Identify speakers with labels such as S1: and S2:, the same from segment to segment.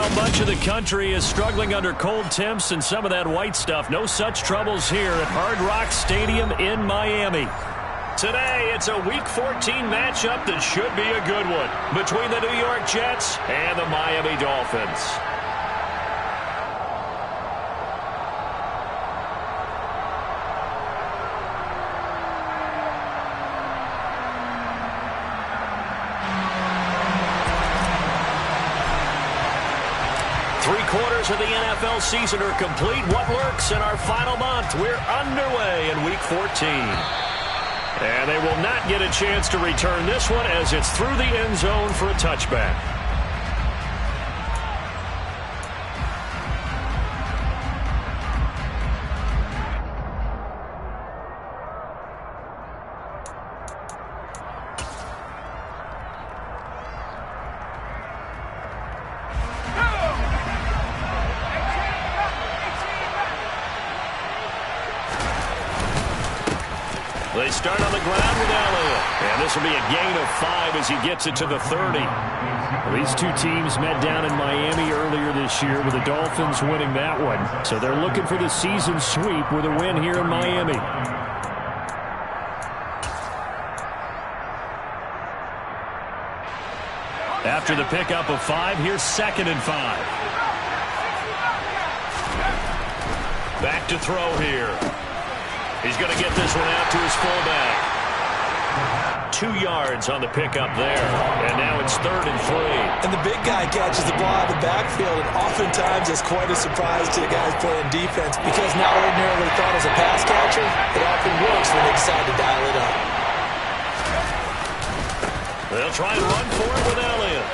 S1: Well, much of the country is struggling under cold temps and some of that white stuff. No such troubles here at Hard Rock Stadium in Miami. Today, it's a Week 14 matchup that should be a good one between the New York Jets and the Miami Dolphins. Three-quarters of the NFL season are complete. What lurks in our final month? We're underway in Week 14. And they will not get a chance to return this one as it's through the end zone for a touchback. They start on the ground with Elliott. And this will be a gain of 5 as he gets it to the 30. These two teams met down in Miami earlier this year with the Dolphins winning that one. So they're looking for the season sweep with a win here in Miami. After the pickup of 5, here's 2nd and 5. Back to throw here. He's going to get this one out to his fullback. 2 yards on the pickup there. And now it's 3rd and 3.
S2: And the big guy catches the ball out of the backfield, and oftentimes it's quite a surprise to the guys playing defense because not ordinarily thought as a pass catcher, it often works when they decide to dial it up.
S1: They'll try and run for it with Elliott.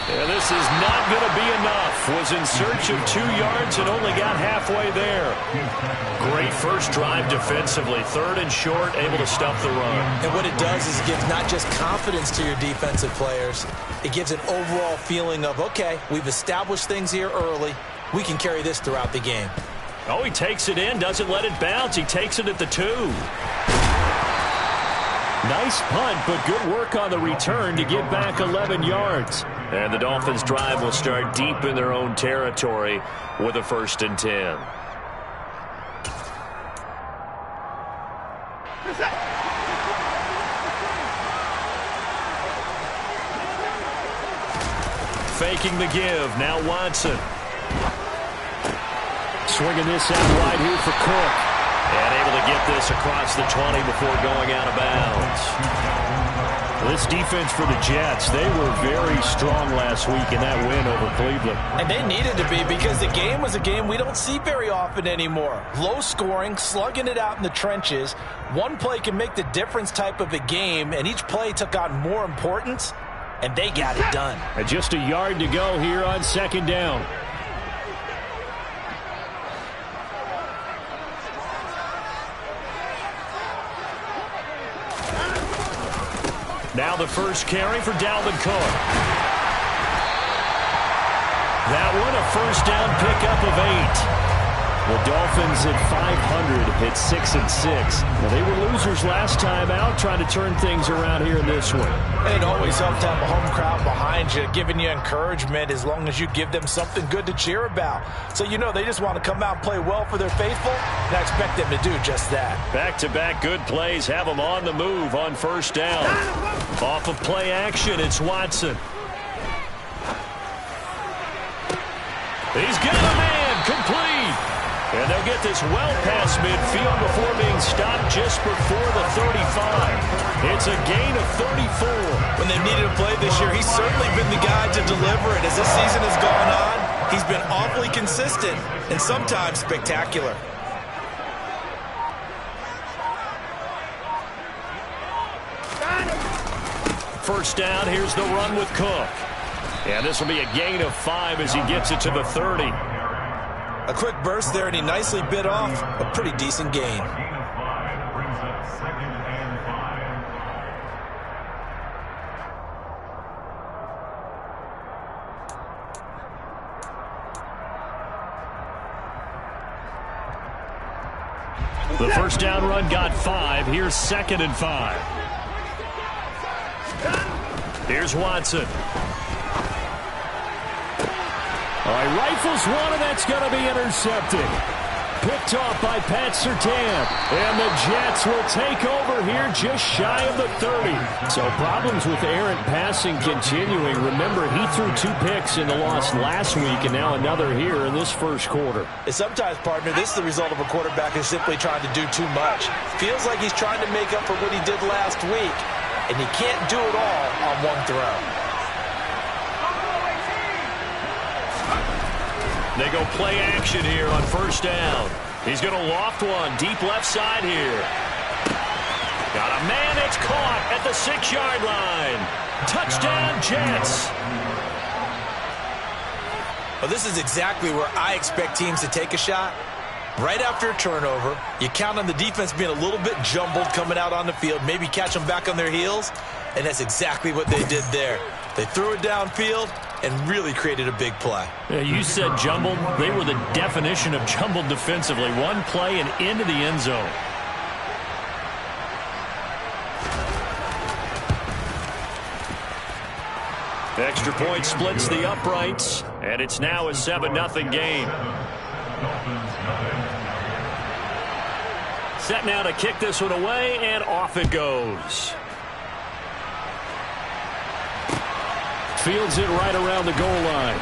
S1: And this is not going to be enough. Was in search of 2 yards and only got halfway there. Great first drive defensively. 3rd and short, able to stuff the run.
S2: And what it does is it gives not just confidence to your defensive players, it gives an overall feeling of, okay, we've established things here early. We can carry this throughout the game.
S1: Oh, he takes it in, doesn't let it bounce. He takes it at the 2. Nice punt, but good work on the return to get back 11 yards. And the Dolphins' drive will start deep in their own territory with a 1st and 10. Faking the give. Now Watson. Swinging this out wide here for Cook. And able to get this across the 20 before going out of bounds. This defense for the Jets, they were very strong last week in that win over Cleveland.
S2: And they needed to be because the game was a game we don't see very often anymore. Low scoring, slugging it out in the trenches. One play can make the difference type of a game, and each play took on more importance, and they got it done.
S1: And just a yard to go here on 2nd down. Now the first carry for Dalvin Cook. That one a first down pickup of 8. The Dolphins at 500 at 6-6. Now they were losers last time out, trying to turn things around here in this one.
S2: And it always helps to have a home crowd behind you, giving you encouragement as long as you give them something good to cheer about. So you know they just want to come out and play well for their faithful, and I expect them to do just that.
S1: Back-to-back good plays have them on the move on 1st down. Off of play action, it's Watson. He's got a man, complete. And they'll get this well past midfield before being stopped just before the 35. It's a gain of 34.
S2: When they've needed a play this year, he's certainly been the guy to deliver it. As this season has gone on, he's been awfully consistent and sometimes spectacular.
S1: First down, here's the run with Cook. And this will be a gain of 5 as he gets it to the 30.
S2: A quick burst there, and he nicely bit off a pretty decent gain.
S1: The first down run got 5. Here's 2nd and 5. Here's Watson. All right, rifles one, and that's going to be intercepted. Picked off by Pat Surtain. And the Jets will take over here just shy of the 30. So problems with errant passing continuing. Remember, he threw 2 picks in the loss last week, and now another here in this first quarter.
S2: And sometimes, partner, this is the result of a quarterback who's simply trying to do too much. Feels like he's trying to make up for what he did last week, and he can't do it all on one throw.
S1: They go play action here on first down. He's going to loft one deep left side here. Got a man that's caught at the 6-yard line. Touchdown, Jets.
S2: Well, this is exactly where I expect teams to take a shot. Right after a turnover, you count on the defense being a little bit jumbled coming out on the field, maybe catch them back on their heels, and that's exactly what they did there. They threw it downfield and really created a big play.
S1: Yeah, you said jumbled. They were the definition of jumbled defensively. One play and into the end zone. The extra point splits the uprights, and it's now a 7-0 game. Set now to kick this one away, and off it goes. Fields it right around the goal line.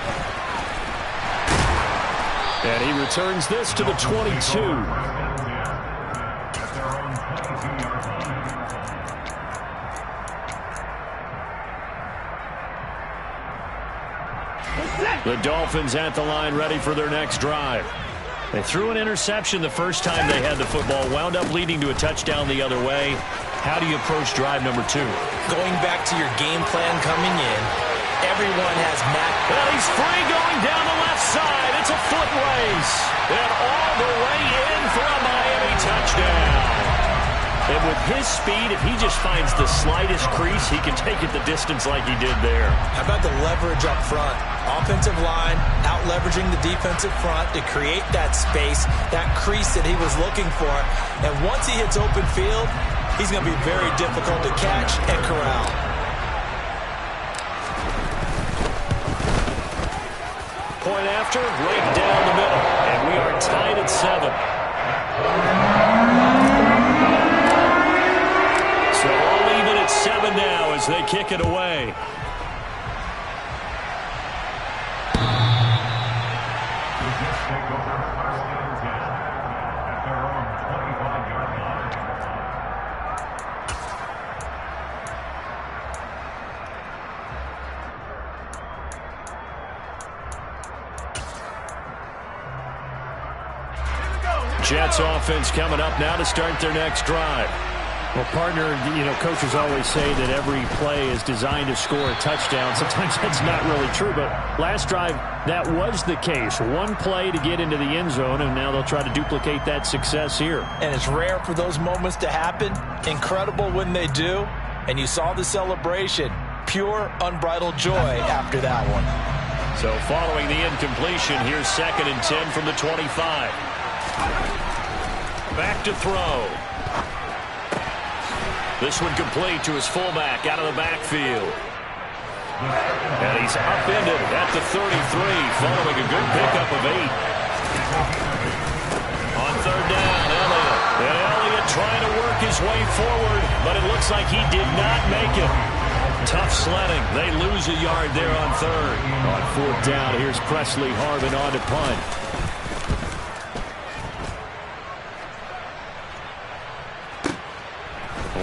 S1: And he returns this to the 22. The Dolphins at the line, ready for their next drive. They threw an interception the first time they had the football, wound up leading to a touchdown the other way. How do you approach drive number 2?
S2: Going back to your game plan coming in, everyone has mapped.
S1: Well, he's free going down the left side. It's a foot race. And all the way in for a Miami touchdown. And with his speed, if he just finds the slightest crease, he can take it the distance like he did there.
S2: How about the leverage up front? Offensive line out-leveraging the defensive front to create that space, that crease that he was looking for. And once he hits open field, he's going to be very difficult to catch and corral.
S1: Point after, right down the middle. And we are tied at 7. So all even at 7 now as they kick it away. Jets offense coming up now to start their next drive. Well, partner, coaches always say that every play is designed to score a touchdown. Sometimes that's not really true, but last drive, that was the case. One play to get into the end zone, and now they'll try to duplicate that success here.
S2: And it's rare for those moments to happen. Incredible when they do. And you saw the celebration. Pure, unbridled joy after that one.
S1: So following the incompletion, here's 2nd and 10 from the 25. Back to throw. This one complete to his fullback out of the backfield. And he's upended at the 33 following a good pickup of 8. On 3rd down, Elliott. And Elliott trying to work his way forward, but it looks like he did not make it. Tough sledding. They lose a yard there on 3rd. On 4th down, here's Presley Harvin on to punt.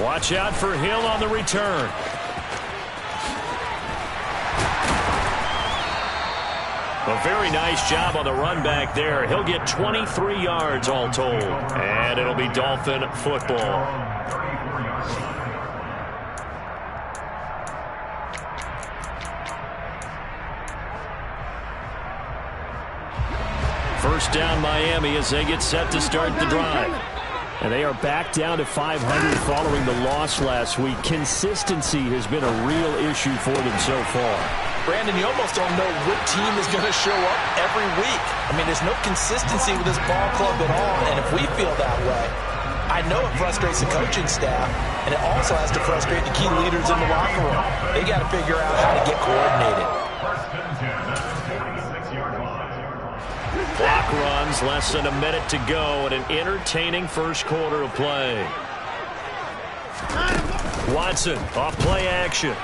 S1: Watch out for Hill on the return. A very nice job on the run back there. He'll get 23 yards all told. And it'll be Dolphin football. First down Miami as they get set to start the drive. And they are back down to 500 following the loss last week. Consistency has been a real issue for them so far.
S2: Brandon, you almost don't know what team is going to show up every week. I mean, there's no consistency with this ball club at all. And if we feel that way, I know it frustrates the coaching staff. And it also has to frustrate the key leaders in the locker room. They got to figure out how to get coordinated.
S3: First and 10 at the 46-yard line.
S1: Browns. Less than a minute to go in an entertaining first quarter of play. Watson, off play action.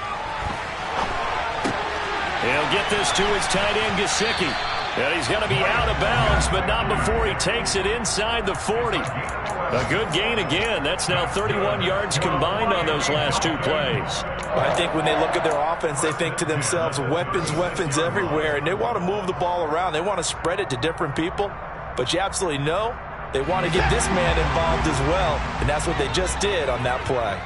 S1: He'll get this to his tight end, Gesicki. And he's going to be out of bounds, but not before he takes it inside the 40. A good gain again. That's now 31 yards combined on those last two plays.
S2: I think when they look at their offense, they think to themselves, weapons, weapons everywhere, and they want to move the ball around. They want to spread it to different people, but you absolutely know they want to get this man involved as well, and that's what they just did on that play.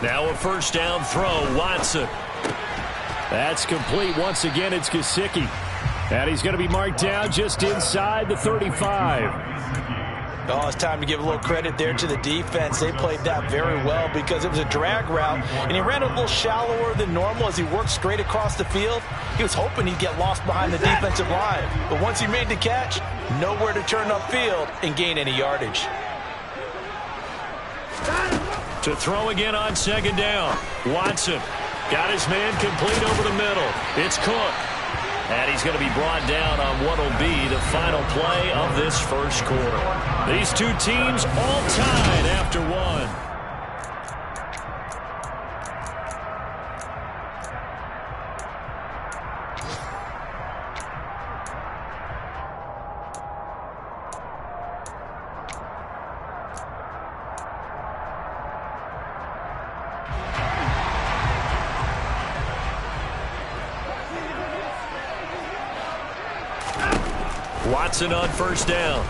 S1: Now a first down throw, Watson. That's complete. Once again, it's Gesicki. And he's going to be marked down just inside the 35.
S2: Oh, it's time to give a little credit there to the defense. They played that very well because it was a drag route, and he ran a little shallower than normal as he worked straight across the field. He was hoping he'd get lost behind the defensive line. But once he made the catch, nowhere to turn upfield and gain any yardage.
S1: To throw again on second down. Watson got his man complete over the middle. It's Cook. And he's going to be brought down on what will be the final play of this first quarter. These two teams all tied after one. Watson on first down.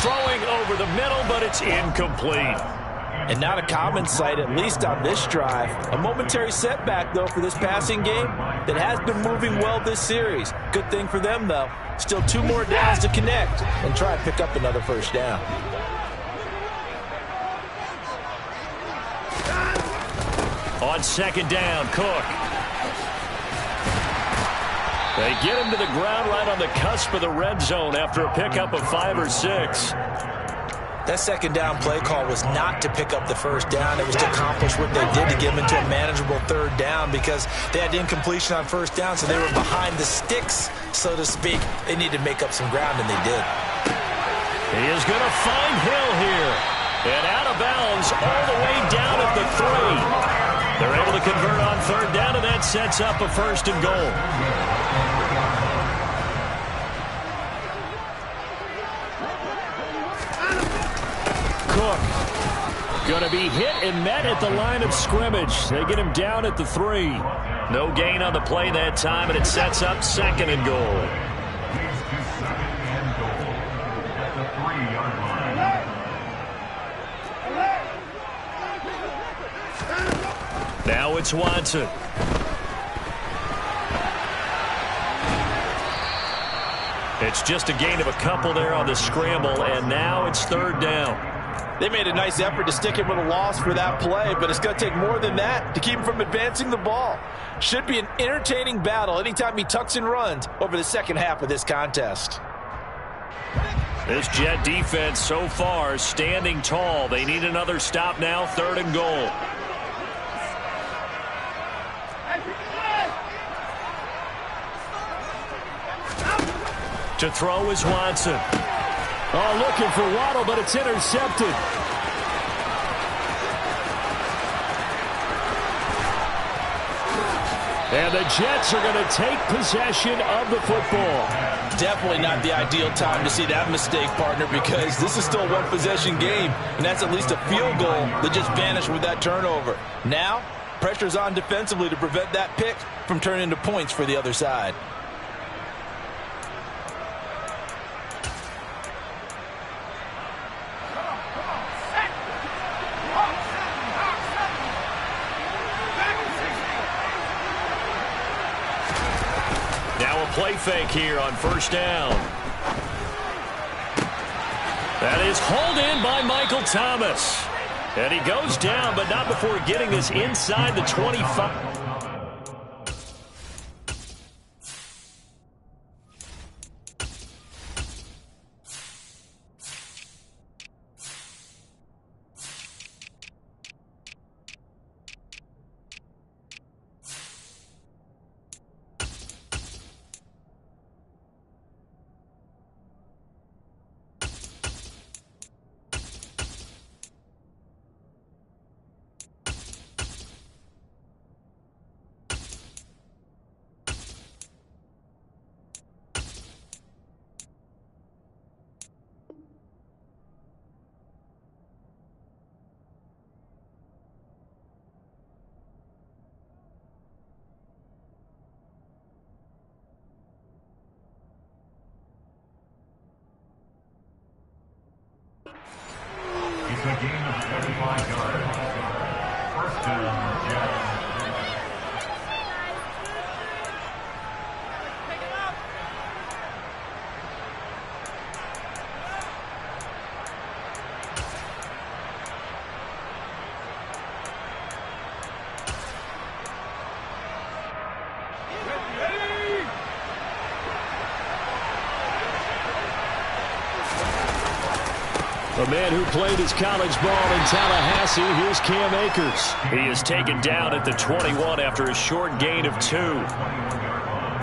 S1: Throwing over the middle, but it's incomplete.
S2: And not a common sight, at least on this drive. A momentary setback, though, for this passing game that has been moving well this series. Good thing for them, though. Still 2 more downs to connect and try and pick up another first down.
S1: On second down, Cook. They get him to the ground right on the cusp of the red zone after a pickup of 5 or 6.
S2: That second down play call was not to pick up the first down. It was to accomplish what they did to get them into a manageable third down because they had incompletion on first down, so they were behind the sticks, so to speak. They needed to make up some ground, and they did.
S1: He is going to find Hill here. And out of bounds all the way down at the 3. They're able to convert on third down, and that sets up a first and goal. Cook going to be hit and met at the line of scrimmage. They get him down at the 3. No gain on the play that time, and it sets up second and goal. Now it's Watson. It's just a gain of a couple there on the scramble, and now it's third down.
S2: They made a nice effort to stick him with a loss for that play, but it's going to take more than that to keep him from advancing the ball. Should be an entertaining battle anytime he tucks and runs over the second half of this contest.
S1: This Jet defense so far standing tall. They need another stop now, third and goal. To throw is Watson. Oh, looking for Waddle, but it's intercepted. And the Jets are going to take possession of the football.
S2: Definitely not the ideal time to see that mistake, partner, because this is still a one-possession game, and that's at least a field goal that just vanished with that turnover. Now, pressure's on defensively to prevent that pick from turning into points for the other side.
S1: Play fake here on first down. That is hauled in by Michael Thomas. And he goes down, but not before getting this inside the 25.
S3: a gain of 75 yards. First down, Jets.
S1: A man who played his college ball in Tallahassee, here's Cam Akers. He is taken down at the 21 after a short gain of 2.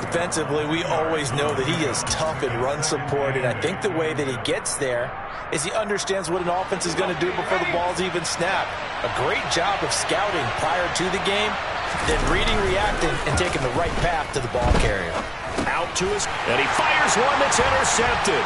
S2: Defensively, we always know that he is tough in run support, and I think the way that he gets there is he understands what an offense is going to do before the ball's even snapped. A great job of scouting prior to the game, then reading, reacting, and taking the right path to the ball carrier.
S1: Out to his, and he fires one that's intercepted.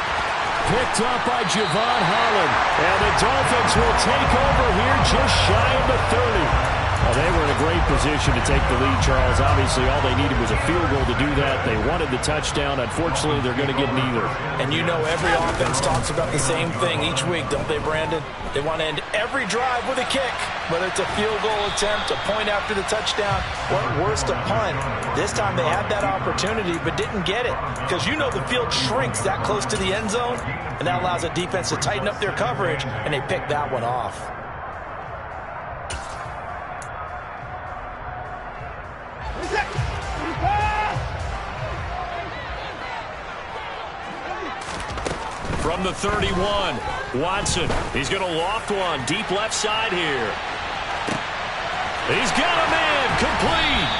S1: Picked up by Javon Holland. And the Dolphins will take over here just shy of the 30. Well, they were in a great position to take the lead, Charles. Obviously, all they needed was a field goal to do that. They wanted the touchdown. Unfortunately, they're going to get neither.
S2: And you know every offense talks about the same thing each week, don't they, Brandon? They want to end every drive with a kick, whether it's a field goal attempt, a point after the touchdown, or at worst, a punt. This time they had that opportunity but didn't get it because you know the field shrinks that close to the end zone, and that allows the defense to tighten up their coverage, and they picked that one off.
S1: From the 31, Watson. He's going to loft one deep left side here. He's got a man complete.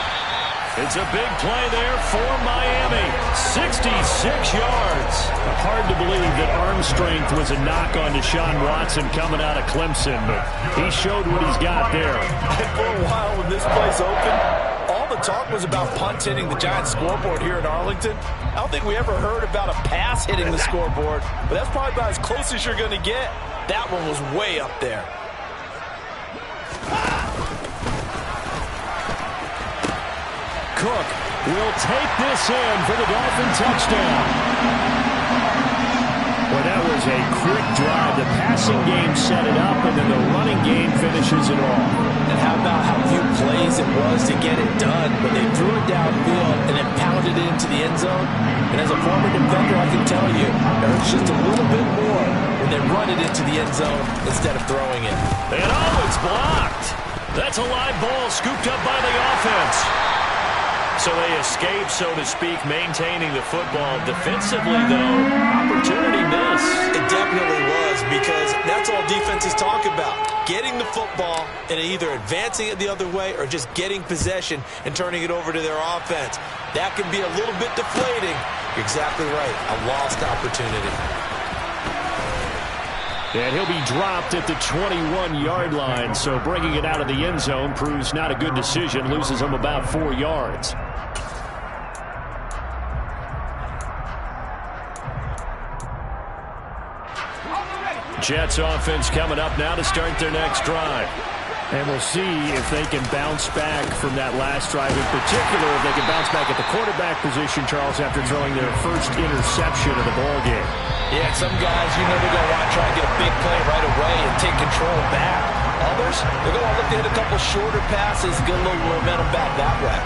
S1: It's a big play there for Miami. 66 yards. Hard to believe that arm strength was a knock on Deshaun Watson coming out of Clemson, but he showed what he's got there.
S2: And for a while when this play's open, all the talk was about punts hitting the Giants scoreboard here in Arlington. I don't think we ever heard about a pass hitting the scoreboard, but that's probably about as close as you're going to get. That one was way up there.
S1: Cook will take this in for the Dolphin touchdown. Well, that was a quick drive. The passing game set it up, and then the running game finishes it all.
S2: And how about how few plays it was to get it done, but they threw it downfield and then pounded it into the end zone. And as a former defender, I can tell you, it hurts just a little bit more when they run it into the end zone instead of throwing it.
S1: And oh, it's blocked. That's a live ball scooped up by the offense. So they escape, so to speak, maintaining the football. Defensively, though, opportunity miss.
S2: It definitely was, because that's all defenses talk about. Getting the football and either advancing it the other way or just getting possession and turning it over to their offense. That can be a little bit deflating. You're exactly right. A lost opportunity.
S1: And he'll be dropped at the 21-yard line, so bringing it out of the end zone proves not a good decision. Loses him about 4 yards. Jets offense coming up now to start their next drive. And we'll see if they can bounce back from that last drive. In particular, if they can bounce back at the quarterback position, Charles, after throwing their first interception of the ball game.
S2: Yeah, some guys, you know, they're going to want to try and get a big play right away and take control back. Others, they're going to look to hit a couple shorter passes, get a little momentum back that way.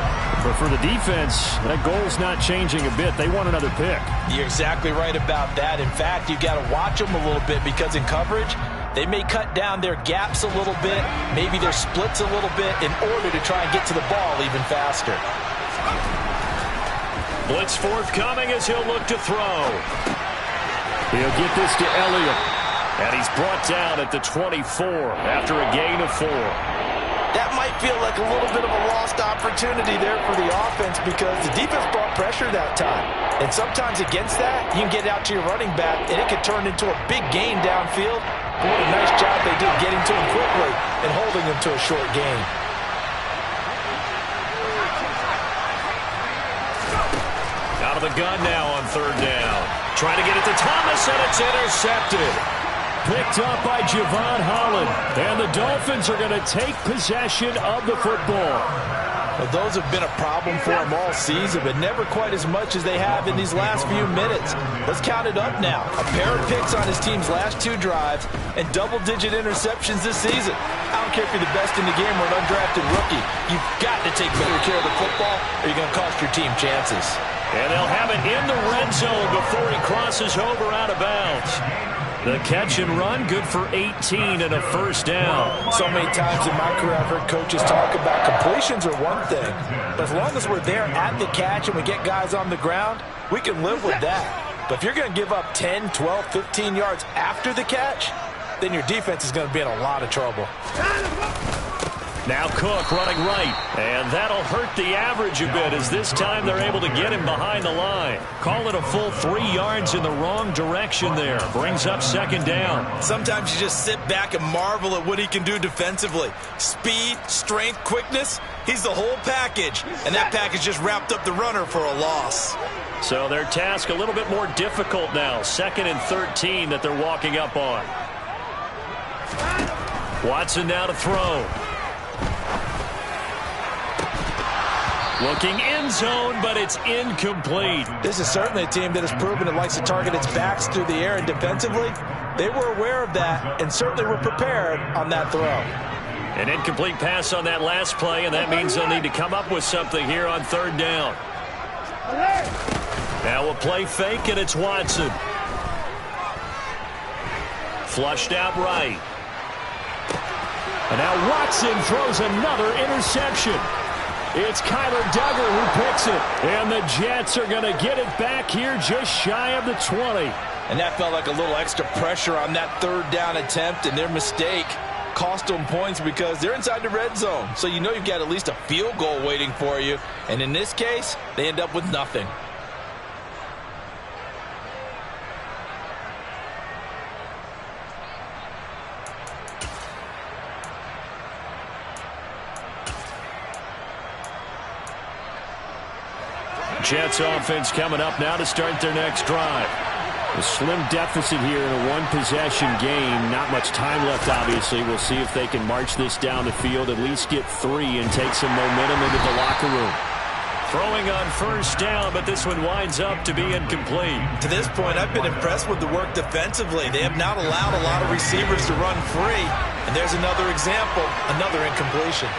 S1: But for the defense, that goal's not changing a bit. They want another pick.
S2: You're exactly right about that. In fact, you've got to watch them a little bit because in coverage, they may cut down their gaps a little bit, maybe their splits a little bit in order to try and get to the ball even faster.
S1: Blitz forthcoming as he'll look to throw. He'll get this to Elliott. And he's brought down at the 24 after a gain of 4.
S2: That might feel like a little bit of a lost opportunity there for the offense because the defense brought pressure that time. And sometimes against that, you can get out to your running back, and it could turn into a big gain downfield. But what a nice job they did getting to him quickly and holding him to a short gain.
S1: Out of the gun now on 3rd down. Trying to get it to Thomas, and it's intercepted. Picked up by Javon Holland. And the Dolphins are going to take possession of the football.
S2: Well, those have been a problem for him all season, but never quite as much as they have in these last few minutes. Let's count it up now. A pair of picks on his team's last 2 drives and double-digit interceptions this season. I don't care if you're the best in the game or an undrafted rookie. You've got to take better care of the football or you're going to cost your team chances.
S1: And they'll have it in the red zone before he crosses over out of bounds. The catch and run, good for 18 and a first down.
S2: So many times in my career I've heard coaches talk about completions are one thing, but as long as we're there at the catch and we get guys on the ground, we can live with that. But if you're going to give up 10, 12, 15 yards after the catch, then your defense is going to be in a lot of trouble.
S1: Now Cook running right, and that'll hurt the average a bit as this time they're able to get him behind the line. Call it a full 3 yards in the wrong direction there. Brings up second down.
S2: Sometimes you just sit back and marvel at what he can do defensively. Speed, strength, quickness, he's the whole package. And that package just wrapped up the runner for a loss.
S1: So their task a little bit more difficult now. 2nd and 13 that they're walking up on. Watson now to throw. Looking end zone, but it's incomplete.
S2: This is certainly a team that has proven it likes to target its backs through the air, and defensively, they were aware of that and certainly were prepared on that throw.
S1: An incomplete pass on that last play, and that means they'll need to come up with something here on 3rd down. Now a play fake, and it's Watson. Flushed out right. And now Watson throws another interception. It's Kyler Duggar who picks it. And the Jets are going to get it back here just shy of the 20.
S2: And that felt like a little extra pressure on that 3rd down attempt, and their mistake cost them points because they're inside the red zone. So you know you've got at least a field goal waiting for you. And in this case, they end up with nothing.
S1: Jets offense coming up now to start their next drive. A slim deficit here in a one-possession game. Not much time left, obviously. We'll see if they can march this down the field, at least get 3 and take some momentum into the locker room. Throwing on 1st down, but this one winds up to be incomplete.
S2: To this point, I've been impressed with the work defensively. They have not allowed a lot of receivers to run free. And there's another example, another incompletion.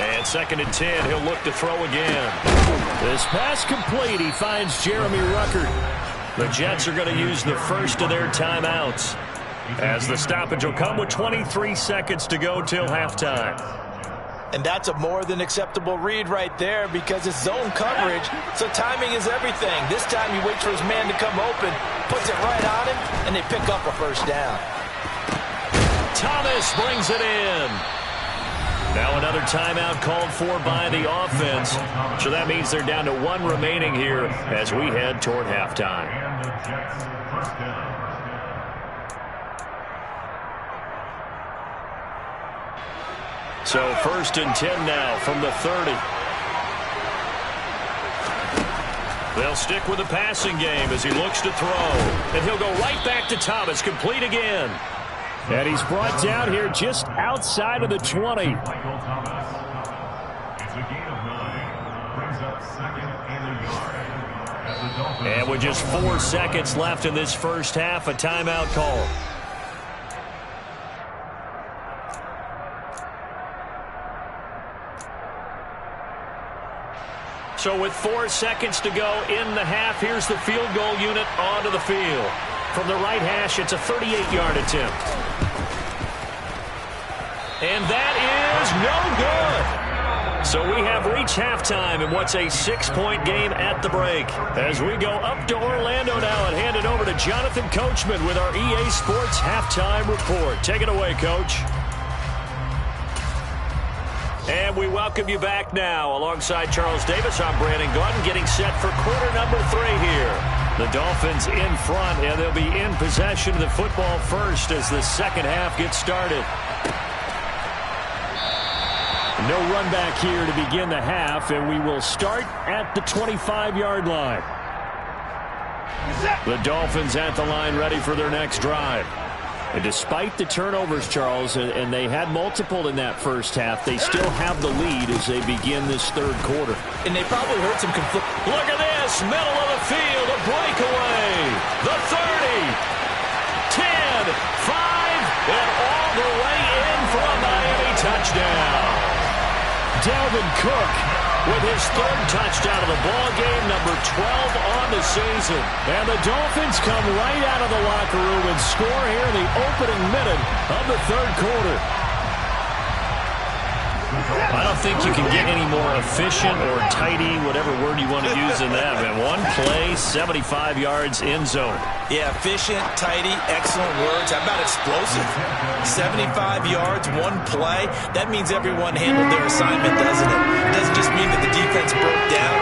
S1: And 2nd and 10, he'll look to throw again. This pass complete. He finds Jeremy Ruckert. The Jets are going to use the first of their timeouts, as the stoppage will come with 23 seconds to go till halftime.
S2: And that's a more than acceptable read right there because it's zone coverage, so timing is everything. This time he waits for his man to come open, puts it right on him, and they pick up a 1st down.
S1: Thomas brings it in. Now another timeout called for by the offense. So that means they're down to 1 remaining here as we head toward halftime.
S3: And the Jets, 1st down.
S1: So 1st and 10 now from the 30. They'll stick with the passing game as he looks to throw. And he'll go right back to Thomas, complete again. And he's brought down here just outside of the 20.
S3: Michael Thomas. It's a gain of 9. Brings up 2nd and a yard. As the Dolphins,
S1: and with just 4 seconds left in this first half, a timeout call. So with 4 seconds to go in the half, here's the field goal unit onto the field. From the right hash, it's a 38-yard attempt. And that is no good. So we have reached halftime in what's a 6-point game at the break. As we go up to Orlando now and hand it over to Jonathan Coachman with our EA Sports Halftime Report. Take it away, Coach. And we welcome you back now. Alongside Charles Davis, I'm Brandon Gordon, getting set for quarter number 3 here. The Dolphins in front, and they'll be in possession of the football first as the second half gets started. No run back here to begin the half, and we will start at the 25-yard line. The Dolphins at the line ready for their next drive. And despite the turnovers, Charles, and they had multiple in that first half, they still have the lead as they begin this third quarter.
S2: And they probably heard some conflict.
S1: Look at this, middle of the field, a breakaway. The 30, 10, 5, and all the way in for a Miami touchdown. Dalvin Cook with his third touchdown of the ball game, number 12 on the season. And the Dolphins come right out of the locker room and score here in the opening minute of the third quarter. I don't think you can get any more efficient or tidy, whatever word you want to use in that. Man, one play, 75 yards, end zone.
S2: Yeah, efficient, tidy, excellent words. How about explosive? 75 yards, one play. That means everyone handled their assignment, doesn't it? It doesn't just mean that the defense broke down.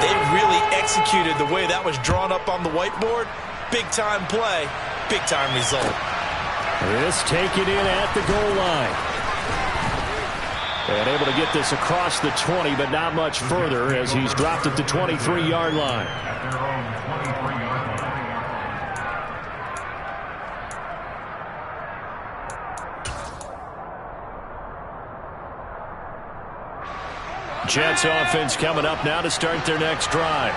S2: They really executed the way that was drawn up on the whiteboard. Big-time play, big-time result.
S1: This taken in at the goal line. And able to get this across the 20, but not much further as he's dropped at the 23-yard line.
S3: At their own 23-yard line.
S1: Jets offense coming up now to start their next drive.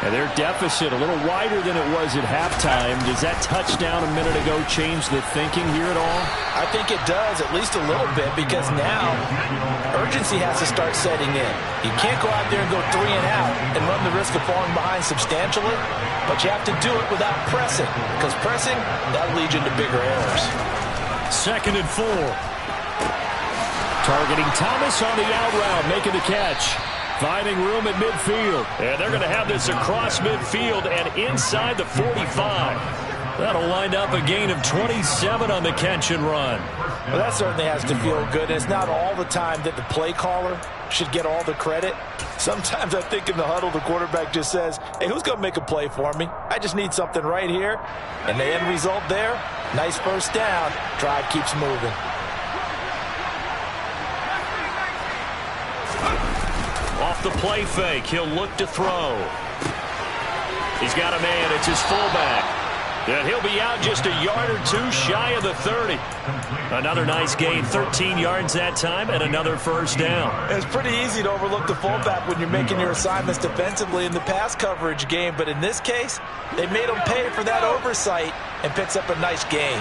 S1: And their deficit a little wider than it was at halftime. Does that touchdown a minute ago change the thinking here at all?
S2: I think it does, at least a little bit, because now urgency has to start setting in. You can't go out there and go 3 and out and run the risk of falling behind substantially, but you have to do it without pressing, because pressing, that'll lead you into bigger errors.
S1: 2nd and 4. Targeting Thomas on the out route, making the catch. Finding room at midfield. And they're going to have this across midfield and inside the 45. That'll wind up a gain of 27 on the catch and run.
S2: Well, that certainly has to feel good. It's not all the time that the play caller should get all the credit. Sometimes I think in the huddle, the quarterback just says, hey, who's going to make a play for me? I just need something right here. And the end result there, nice first down. Drive keeps moving.
S1: Off the play fake, he'll look to throw. He's got a man, it's his fullback. And he'll be out just a yard or two shy of the 30. Another nice gain, 13 yards that time, and another first down.
S2: It's pretty easy to overlook the fullback when you're making your assignments defensively in the pass coverage game, but in this case, they made him pay for that oversight and picks up a nice gain.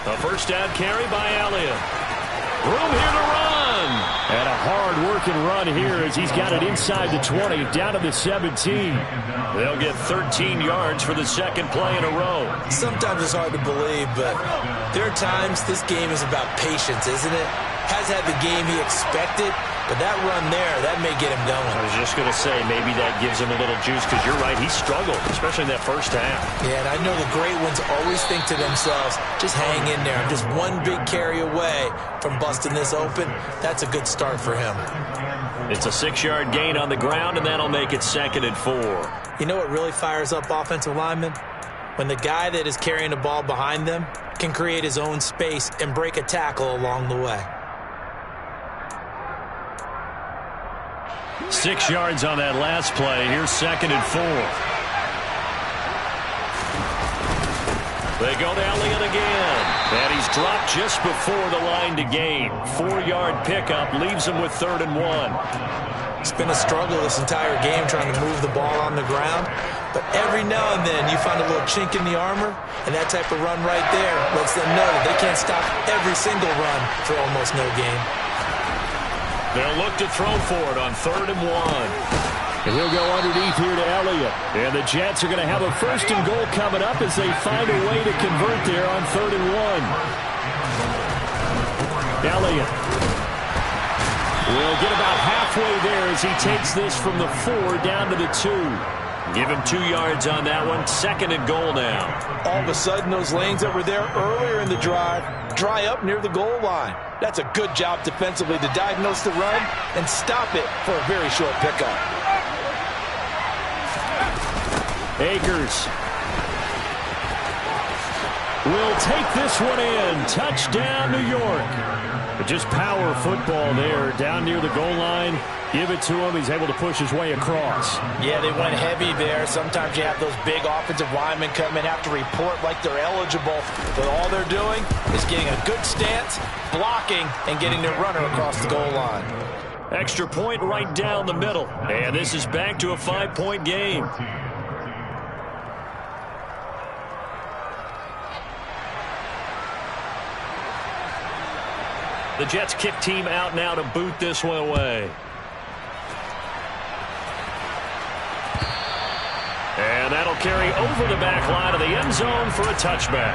S1: A first down carry by Elliott. Room here to run. And a hard-working run here as he's got it inside the 20, down to the 17. They'll get 13 yards for the second play in a row.
S2: Sometimes it's hard to believe, but there are times this game is about patience, isn't it? Has had the game he expected, but that run there, that may get him going.
S1: I was just going to say, maybe that gives him a little juice, because you're right, he struggled, especially in that first half.
S2: Yeah, and I know the great ones always think to themselves, just hang in there. I'm just one big carry away from busting this open. That's a good start for him.
S1: It's a 6-yard gain on the ground, and that'll make it 2nd and 4.
S2: You know what really fires up offensive linemen? When the guy that is carrying the ball behind them can create his own space and break a tackle along the way.
S1: 6 yards on that last play. Here's 2nd and 4. They go to Elliott again. And he's dropped just before the line to gain. 4-yard pickup leaves him with 3rd and 1.
S2: It's been a struggle this entire game trying to move the ball on the ground. But every now and then you find a little chink in the armor, and that type of run right there lets them know that they can't stop every single run for almost no gain.
S1: They'll look to throw for it on 3rd and 1. And he'll go underneath here to Elliott. And the Jets are going to have a 1st and goal coming up as they find a way to convert there on 3rd and 1. Elliott will get about halfway there as he takes this from the 4 down to the 2. Give him 2 yards on that one. 2nd and goal now.
S2: All of a sudden, those lanes that were there earlier in the drive dry up near the goal line. That's a good job defensively to diagnose the run and stop it for a very short pickup.
S1: Akers will take this one in. Touchdown, New York. But just power football there down near the goal line. Give it to him. He's able to push his way across. Yeah, they went heavy there. Sometimes you have those big offensive linemen come in, have to report like they're eligible. But all they're doing is getting a good stance, blocking, and getting their runner across the goal line. Extra point right down the middle. And this is back to a 5-point game. The Jets kick team out now to boot this one away. And that'll carry over the back line of the end zone for a touchback.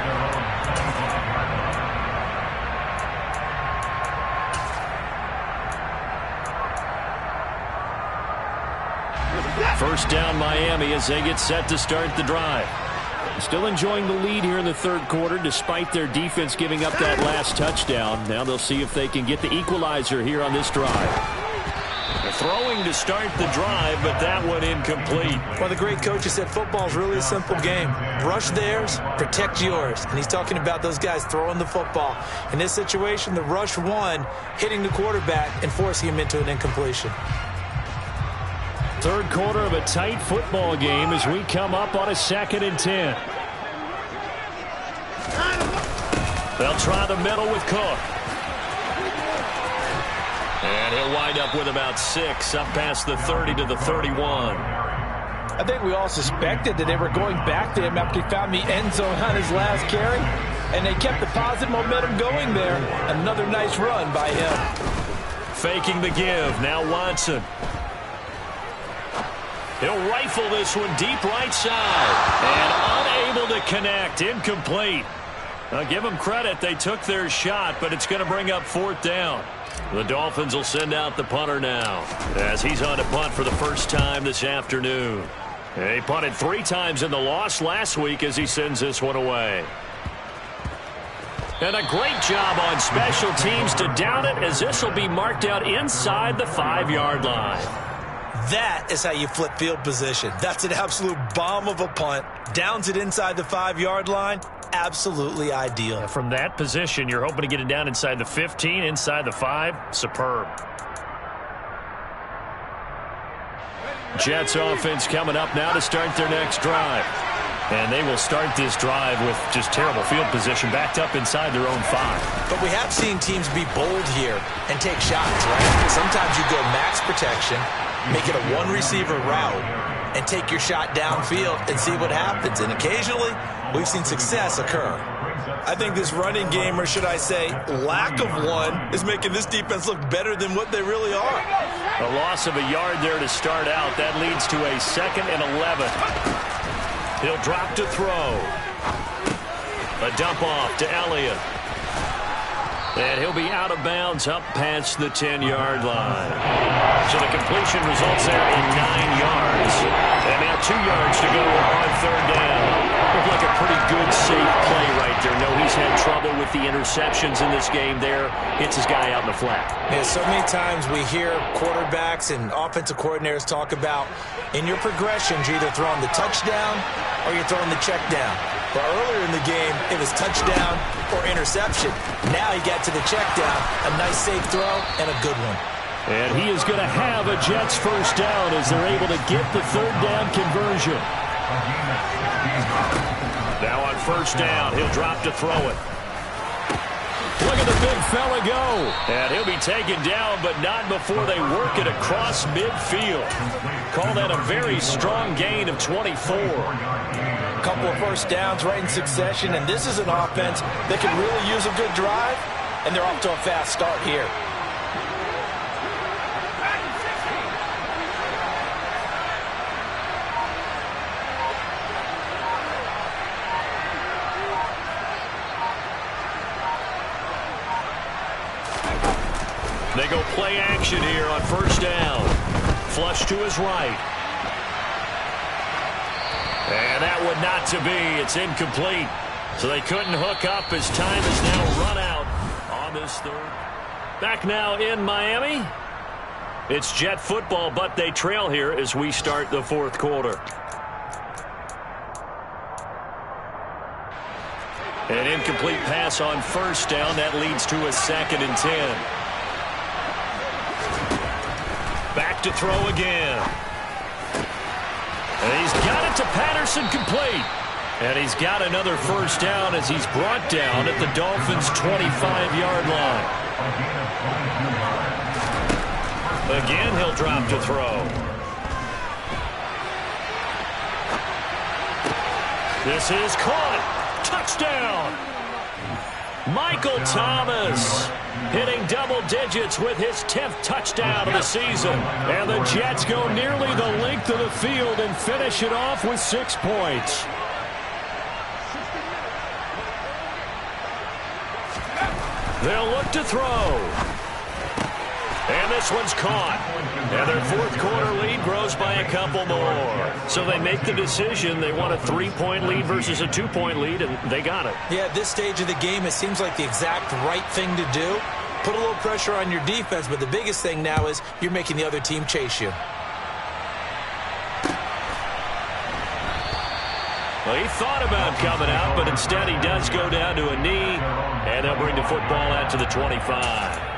S1: First down Miami as they get set to start the drive. Still enjoying the lead here in the third quarter despite their defense giving up that last touchdown. Now they'll see if they can get the equalizer here on this drive. They're throwing to start the drive, but that one incomplete.
S2: Well, the great coach has said football's really a simple game. Rush theirs, protect yours. And he's talking about those guys throwing the football. In this situation, the rush won, hitting the quarterback and forcing him into an incompletion.
S1: Third quarter of a tight football game as we come up on a 2nd and 10. They'll try the middle with Cook. And he'll wind up with about 6 up past the 30 to the 31.
S2: I think we all suspected that they were going back to him after he found the end zone on his last carry. And they kept the positive momentum going there. Another nice run by him.
S1: Faking the give. Now Watson. He'll rifle this one deep right side. And unable to connect. Incomplete. I'll give them credit. They took their shot, but it's going to bring up 4th down. The Dolphins will send out the punter now as he's on to punt for the first time this afternoon. He punted 3 times in the loss last week as he sends this one away. And a great job on special teams to down it as this will be marked out inside the 5-yard line.
S2: That is how you flip field position. That's an absolute bomb of a punt. Downs it inside the 5-yard line. Absolutely ideal.
S1: Yeah, from that position, you're hoping to get it down inside the 15, inside the 5. Superb. Jets offense coming up now to start their next drive. And they will start this drive with just terrible field position backed up inside their own 5.
S2: But we have seen teams be bold here and take shots, right? Sometimes you go max protection, make it a 1-receiver route, and take your shot downfield and see what happens. And occasionally, we've seen success occur. I think this running game, or should I say lack of one, is making this defense look better than what they really are.
S1: A loss of a yard there to start out. That leads to a 2nd and 11. He'll drop to throw. A dump off to Elliott. And he'll be out of bounds up past the 10-yard line. So the completion results there in 9 yards. And now 2 yards to go on 3rd down. Looked like a pretty good, safe play right there. No, he's had trouble with the interceptions in this game there. Hits his guy out in the flat.
S2: Yeah, so many times we hear quarterbacks and offensive coordinators talk about in your progressions, you're either throwing the touchdown or you're throwing the check down. But earlier in the game, it was touchdown or interception. Now he got to the check down, a nice safe throw, and a good one.
S1: And he is going to have a Jets first down as they're able to get the 3rd down conversion. Now on 1st down, he'll drop to throw it. Look at the big fella go. And he'll be taken down, but not before they work it across midfield. Call that a very strong gain of 24.
S2: A couple of first downs right in succession, and this is an offense that can really use a good drive, and they're off to a fast start here.
S1: They go play action here on 1st down. Flush to his right. And that would not to be. It's incomplete. So they couldn't hook up as time is now run out on this 3rd. Back now in Miami. It's Jet football, but they trail here as we start the 4th quarter. An incomplete pass on first down. That leads to a 2nd and 10. Back to throw again. And he's got it to Patterson, complete. And he's got another first down as he's brought down at the Dolphins' 25-yard line. Again, he'll drop to throw. This is caught. Touchdown. Michael Thomas hitting double digits with his 10th touchdown of the season. And the Jets go nearly the length of the field and finish it off with 6 points. They'll look to throw. And this one's caught. And their 4th quarter lead grows by a couple more. So they make the decision. They want a 3-point lead versus a 2-point lead, and they got it.
S2: Yeah, at this stage of the game, it seems like the exact right thing to do. Put a little pressure on your defense, but the biggest thing now is you're making the other team chase you.
S1: Well, he thought about coming out, but instead he does go down to a knee, and they'll bring the football out to the 25.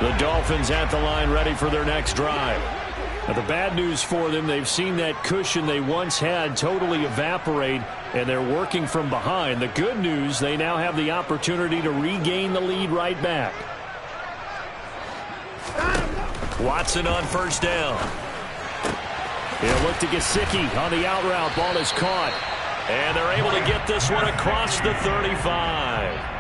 S1: The Dolphins at the line ready for their next drive. Now, the bad news for them, they've seen that cushion they once had totally evaporate, and they're working from behind. The good news, they now have the opportunity to regain the lead right back. Watson on first down. He'll look to Gesicki on the out route. Ball is caught. And they're able to get this one across the 35.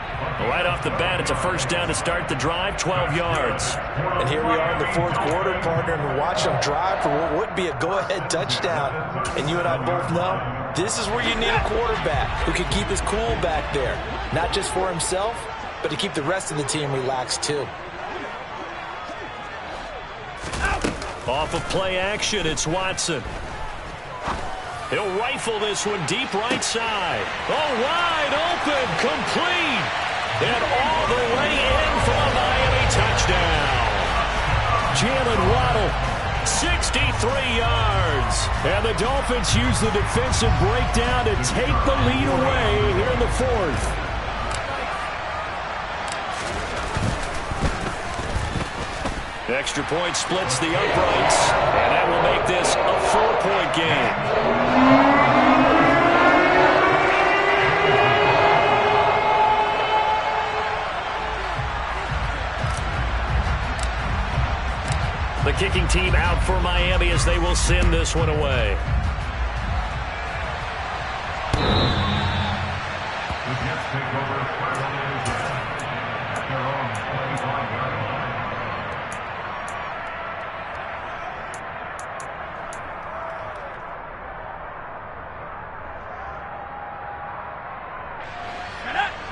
S1: Right off the bat, it's a first down to start the drive, 12 yards.
S2: And here we are in the 4th quarter, partner, and watch them drive for what would be a go-ahead touchdown. And you and I both know this is where you need a quarterback who can keep his cool back there. Not just for himself, but to keep the rest of the team relaxed too.
S1: Off of play action, it's Watson. He'll rifle this one deep right side. Oh, wide open, complete. And all the way in for a Miami touchdown. Jalen Waddle, 63 yards. And the Dolphins use the defensive breakdown to take the lead away here in the 4th. Extra point splits the uprights, and that will make this a 4-point game. The kicking team out for Miami as they will send this one away.
S3: The Jets take over early in the game at their own 25-yard line.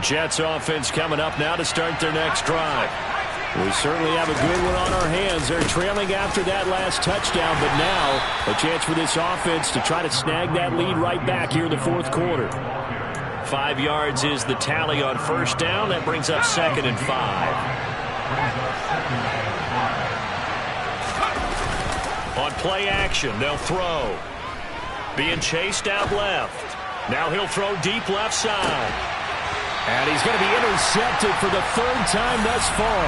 S1: Jets offense coming up now to start their next drive. We certainly have a good one on our hands. They're trailing after that last touchdown, but now a chance for this offense to try to snag that lead right back here in the 4th quarter. 5 yards is the tally on first down. That brings up 2nd and 5. On play action, they'll throw. Being chased out left. Now he'll throw deep left side. And he's going to be intercepted for the 3rd time thus far.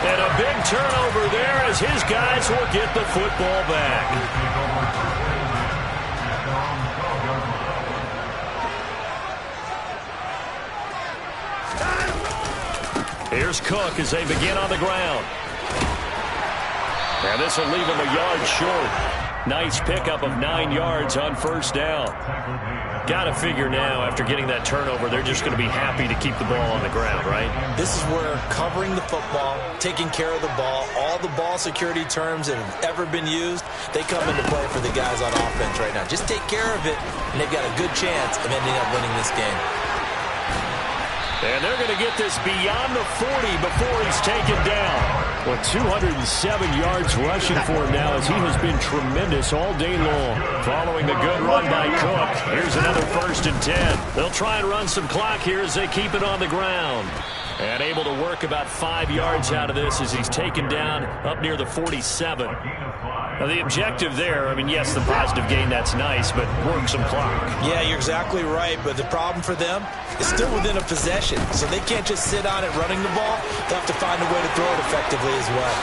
S1: And a big turnover there as his guys will get the football back. Here's Cook as they begin on the ground. And this will leave him a yard short. Nice pickup of 9 yards on first down. Got to figure now, after getting that turnover, they're just going to be happy to keep the ball on the ground, right?
S2: This is where covering the football, taking care of the ball, all the ball security terms that have ever been used, they come into play for the guys on offense right now. Just take care of it, and they've got a good chance of ending up winning this game.
S1: And they're going to get this beyond the 40 before he's taken down. Well, 207 yards rushing for him now as he has been tremendous all day long. Following the good run by Cook, here's another 1st and 10. They'll try and run some clock here as they keep it on the ground. And able to work about 5 yards out of this as he's taken down up near the 47. Now, the objective there, I mean, yes, the positive gain, that's nice, but work some clock.
S2: Yeah, you're exactly right, but the problem for them is still within a possession, so they can't just sit on it running the ball. They'll have to find a way to throw it effectively as well.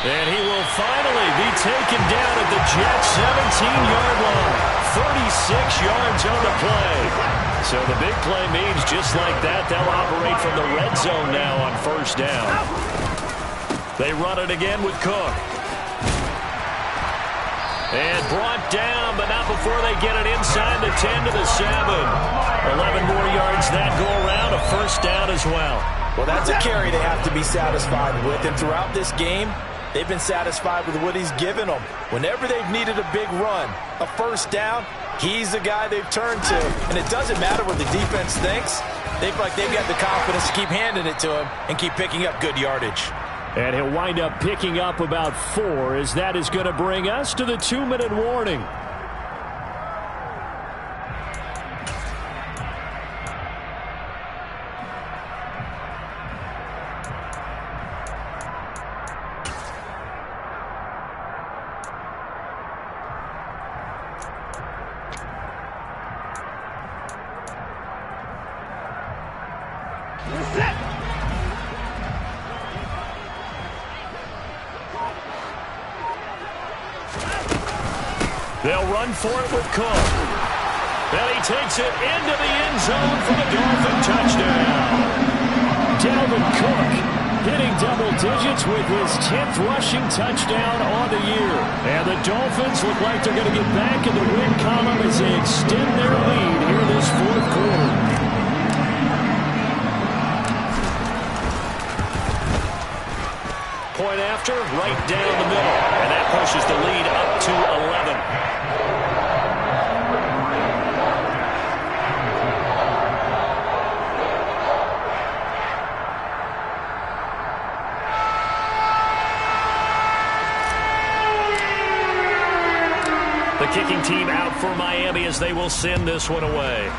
S1: And he will finally be taken down at the Jets' 17-yard line. 36 yards on the play. So the big play means just like that, they'll operate from the red zone now on first down. They run it again with Cook. And brought down, but not before they get it inside the 10 to the 7. 11 more yards that go around, a first down as well.
S2: Well, that's a carry they have to be satisfied with, and throughout this game, they've been satisfied with what he's given them. Whenever they've needed a big run, a first down, he's the guy they've turned to. And it doesn't matter what the defense thinks. They feel like they've got the confidence to keep handing it to him and keep picking up good yardage.
S1: And he'll wind up picking up about 4, as that is going to bring us to the 2-minute warning. They'll run for it with Cook. And he takes it into the end zone for the Dolphin touchdown. Dalvin Cook hitting double digits with his 10th rushing touchdown on the year. And the Dolphins look like they're going to get back in the win column as they extend their lead here this fourth quarter. Point after, right down the middle. And that pushes the lead up to 11. The kicking team out for Miami as they will send this one away.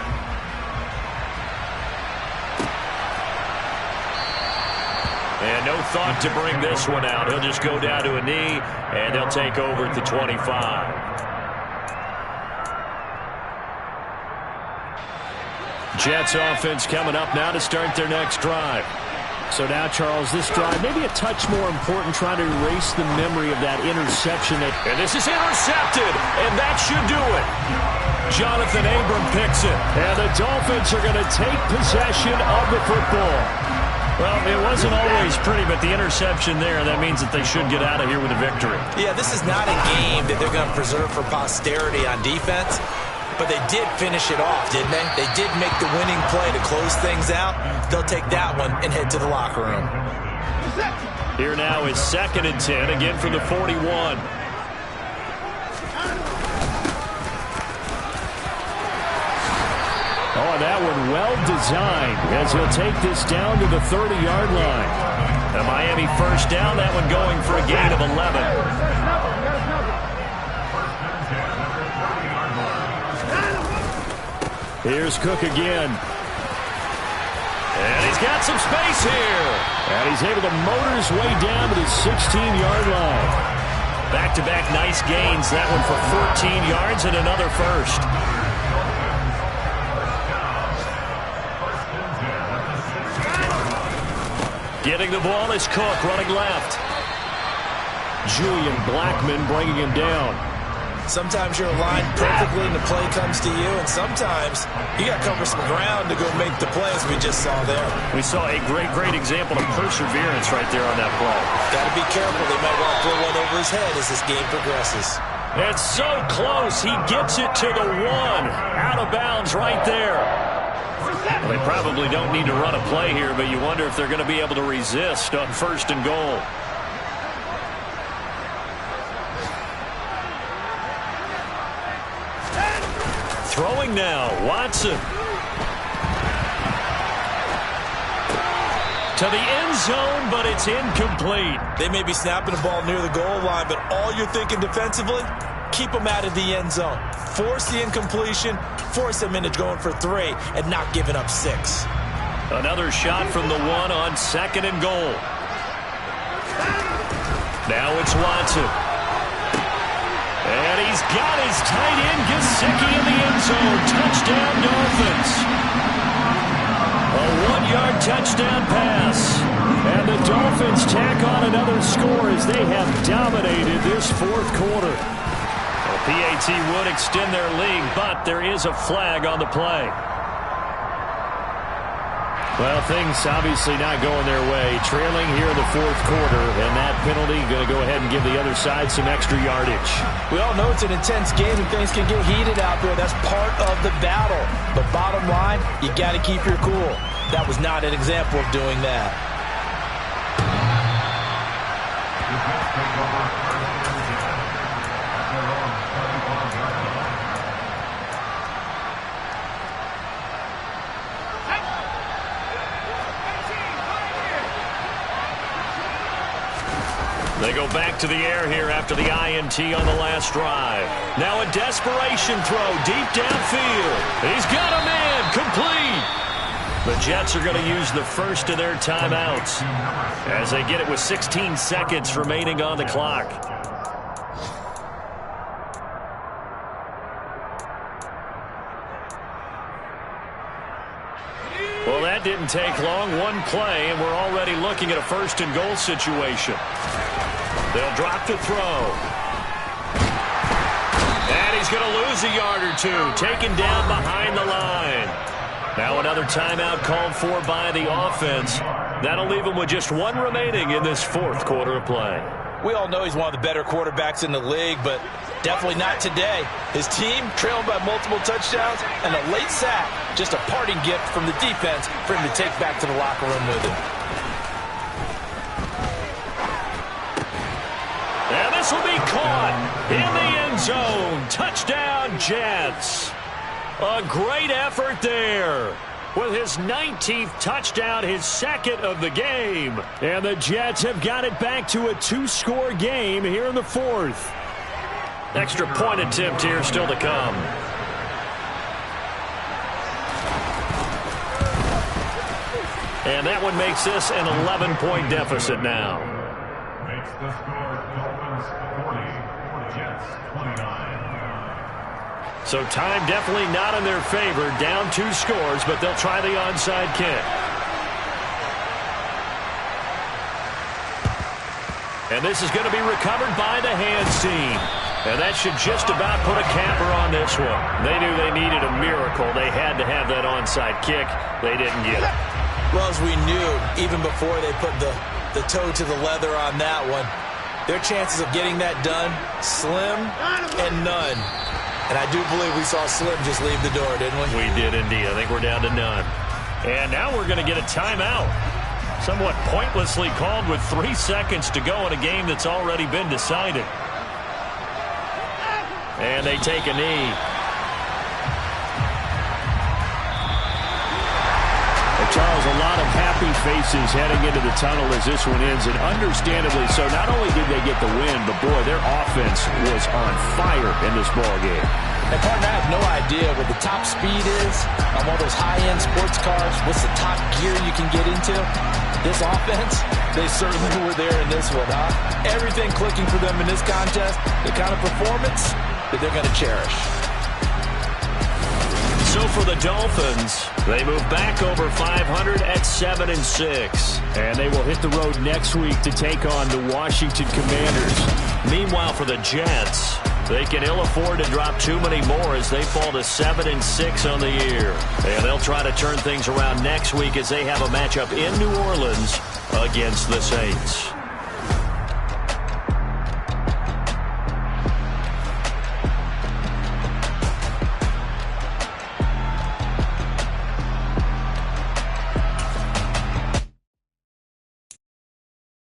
S1: And no thought to bring this one out. He'll just go down to a knee, and they'll take over at the 25. Jets offense coming up now to start their next drive. So now, Charles, this drive maybe a touch more important, trying to erase the memory of that interception. And this is intercepted, and that should do it. Jonathan Abram picks it, and the Dolphins are going to take possession of the football. Well, it wasn't always pretty, but the interception there, that means that they should get out of here with a victory. Yeah, this is not a game that they're going to preserve for posterity on defense. But they did finish it off, didn't they? They did make the winning play to close things out. They'll take that one and head to the locker room. Here now is 2nd and 10, again for the 41. Oh, that one well designed as he'll take this down to the 30-yard line. The Miami first down, that one going for a gain of 11. Here's Cook again. And he's got some space here. And he's able to motor his way down to the 16-yard line. Back-to-back nice gains. That one for 14 yards and another first. Getting the ball is Cook running left. Julian Blackmon bringing him down. Sometimes you're aligned perfectly and the play comes to you, and sometimes you got to cover some ground to go make the play, as we just saw there. We saw a great example of perseverance right there on that play. Got to be careful. They might want to throw one over his head as this game progresses. It's so close. He gets it to the 1. Out of bounds right there. Well, they probably don't need to run a play here, but you wonder if they're going to be able to resist on 1st and goal. Throwing now, Watson. To the end zone, but it's incomplete. They may be snapping the ball near the goal line, but all you're thinking defensively, keep them out of the end zone. Force the incompletion, force them into going for 3, and not giving up 6. Another shot from the 1 on 2nd and goal. Now it's Watson. And he's got his tight end, Gesicki, in the end zone. Touchdown, Dolphins. A 1-yard touchdown pass. And the Dolphins tack on another score as they have dominated this 4th quarter. The PAT would extend their lead, but there is a flag on the play. Well, things obviously not going their way. Trailing here in the 4th quarter, and that penalty going to go ahead and give the other side some extra yardage.
S2: We all know it's an intense game and things can get heated out there. That's part of the battle. But bottom line, you got to keep your cool. That was not an example of doing that.
S1: They go back to the air here after the INT on the last drive. Now a desperation throw deep downfield. He's got a man, complete. The Jets are going to use the first of their timeouts as they get it with 16 seconds remaining on the clock. Well, that didn't take long. One play, and we're already looking at a 1st and goal situation. They'll drop the throw. And he's going to lose a yard or two. Taken down behind the line. Now another timeout called for by the offense. That'll leave him with just 1 remaining in this 4th quarter of play.
S2: We all know he's one of the better quarterbacks in the league, but definitely not today. His team trailed by multiple touchdowns and a late sack. Just a parting gift from the defense for him to take back to the locker room with him.
S1: And this will be caught in the end zone. Touchdown, Jets. A great effort there. With his 19th touchdown, his 2nd of the game. And the Jets have got it back to a 2-score game here in the 4th. Extra point attempt here still to come. And that one makes this an 11-point deficit now.
S3: Makes the score Dolphins 40, Jets 29.
S1: So time definitely not in their favor. Down 2 scores, but they'll try the onside kick. And this is going to be recovered by the hands team. And that should just about put a capper on this one. They knew they needed a miracle. They had to have that onside kick. They didn't get it.
S2: Well, as we knew, even before they put the toe to the leather on that one, their chances of getting that done, slim and none. And I do believe we saw Slim just leave the door, didn't we?
S1: We did indeed. I think we're down to none. And now we're going to get a timeout. Somewhat pointlessly called with 3 seconds to go in a game that's already been decided. And they take a knee. Charles, a lot of happy faces heading into the tunnel as this one ends, and understandably so. Not only did they get the win, but boy, their offense was on fire in this ballgame.
S2: And partner, I have no idea what the top speed is on one of those high-end sports cars. What's the top gear you can get into? This offense, they certainly were there in this one, huh? Everything clicking for them in this contest, the kind of performance that they're going to cherish.
S1: So for the Dolphins, they move back over 500 at 7-6. And they will hit the road next week to take on the Washington Commanders. Meanwhile, for the Jets, they can ill afford to drop too many more as they fall to 7-6 on the year. And they'll try to turn things around next week as they have a matchup in New Orleans against the Saints.